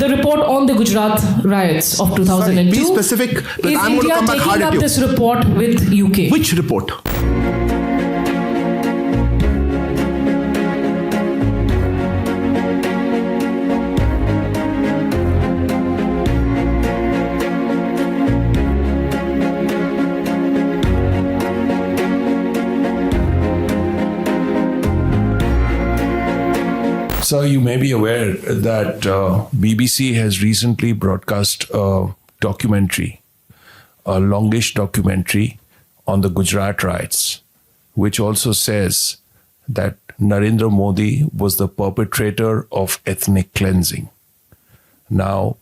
the report on the Gujarat riots of 2002. Be specific. Is I'm India going to come back hard taking at up you. this report with UK? Which report? So you may be aware that BBC has recently broadcast a documentary, a longish documentary on the Gujarat riots, which also says that Narendra Modi was the perpetrator of ethnic cleansing. Now,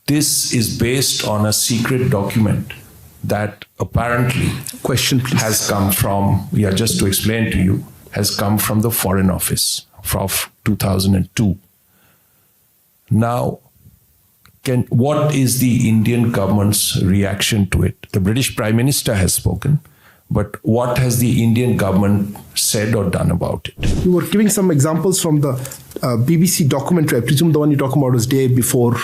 this is based on a secret document that apparently has come from, just to explain to you, has come from the Foreign Office of 2002. Now, what is the Indian government's reaction to it? The British Prime Minister has spoken, but what has the Indian government said or done about it? You were giving some examples from the BBC documentary. I presume the one you're talking about was day before,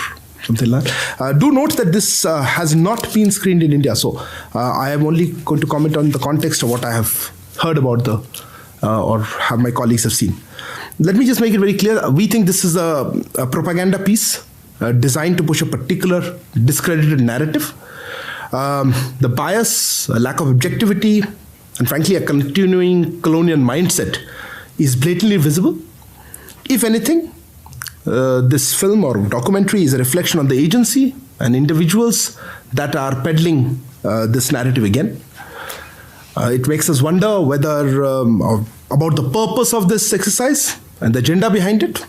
something like that. Do note that this has not been screened in India. So I am only going to comment on the context of what I have heard about or have my colleagues have seen. Let me just make it very clear. We think this is a propaganda piece designed to push a particular discredited narrative. The bias, a lack of objectivity, and frankly, a continuing colonial mindset is blatantly visible. If anything, this film or documentary is a reflection on the agency and individuals that are peddling this narrative again. It makes us wonder whether about the purpose of this exercise and the agenda behind it.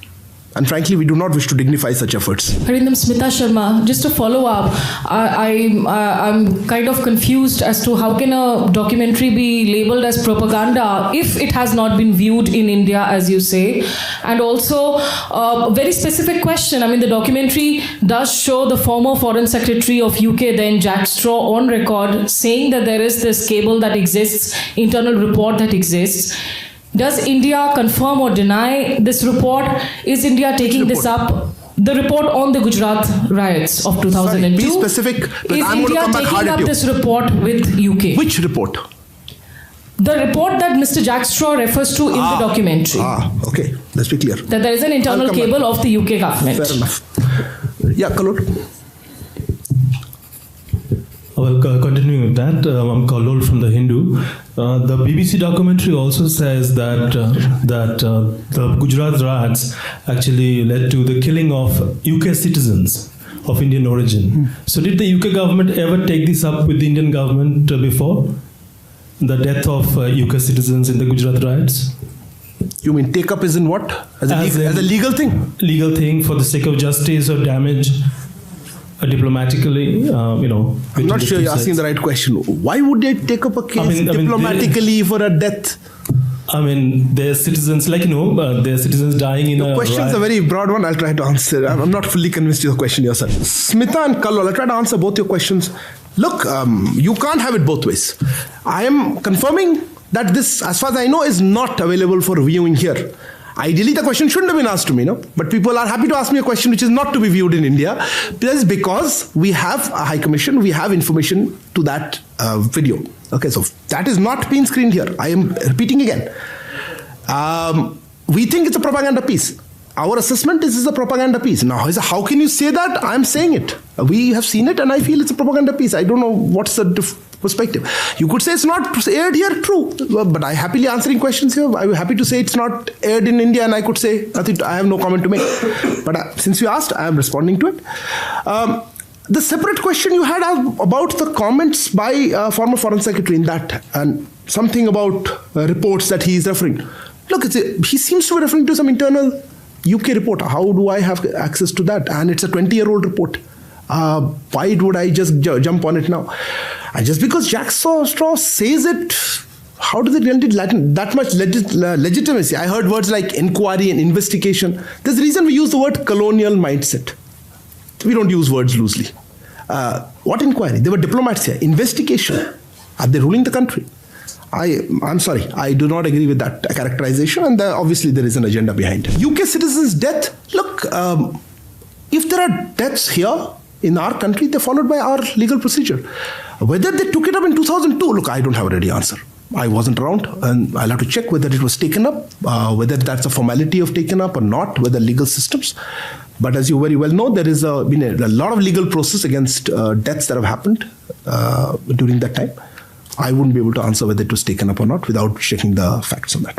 And frankly, we do not wish to dignify such efforts. Harindam, Smita Sharma, just to follow up, I'm kind of confused as to how can a documentary be labeled as propaganda if it has not been viewed in India, as you say. And also, a very specific question. I mean, the documentary does show the former Foreign Secretary of UK, then Jack Straw, on record saying that there is this cable that exists, internal report that exists. Does India confirm or deny this report? Is India taking this up? The report on the Gujarat riots of 2002. Be specific. Is India taking up this report with UK? Which report? The report that Mr. Jack Straw refers to in the documentary. Okay. Let's be clear. That there is an internal cable of the UK government. Fair enough. Yeah, Kalol. Well, continuing with that, I'm Kalol from The Hindu. The BBC documentary also says that the Gujarat riots actually led to the killing of UK citizens of Indian origin. So did the UK government ever take this up with the Indian government before? The death of UK citizens in the Gujarat riots? You mean take up as in what? As a legal thing? Legal thing for the sake of justice or damage? Diplomatically, I'm not sure you're asking the right question. Why would they take up a case diplomatically for a death? I mean, there's citizens, there's citizens dying in the question's a very broad one. I'll try to answer. I'm not fully convinced of the question yourself. Smita and Kalol, I'll try to answer both your questions. Look, you can't have it both ways. I am confirming that this, as far as I know, is not available for viewing here. Ideally, the question shouldn't have been asked to me, but people are happy to ask me a question which is not to be viewed in India. That is because we have a High Commission, we have information to that video. Okay, so that is not being screened here. I am repeating again. We think it's a propaganda piece. Our assessment is a propaganda piece. Now, how can you say that? I'm saying it. We have seen it and I feel it's a propaganda piece. I don't know what's the perspective. You could say it's not aired here, true. But I happily answering questions here. I'm happy to say it's not aired in India and I could say, I have no comment to make. But since you asked, I am responding to it. The separate question you had about the comments by former Foreign Secretary in that and something about reports that he is referring to. Look, he seems to be referring to some internal UK report. How do I have access to that? And it's a 20-year-old report. Why would I just jump on it now? And just because Jack Straw says it, how does it get that much legitimacy? I heard words like inquiry and investigation. There's a reason we use the word colonial mindset. We don't use words loosely. What inquiry? They were diplomats here. Investigation. Are they ruling the country? I'm sorry, I do not agree with that characterization, and obviously there is an agenda behind it. UK citizens' death, look, If there are deaths here in our country, they're followed by our legal procedure. Whether they took it up in 2002, look, I don't have a ready answer. I wasn't around, and I'll have to check whether it was taken up, whether that's a formality of taken up or not, whether legal systems. But as you very well know, there has been a lot of legal process against deaths that have happened during that time. I wouldn't be able to answer whether it was taken up or not without checking the facts on that.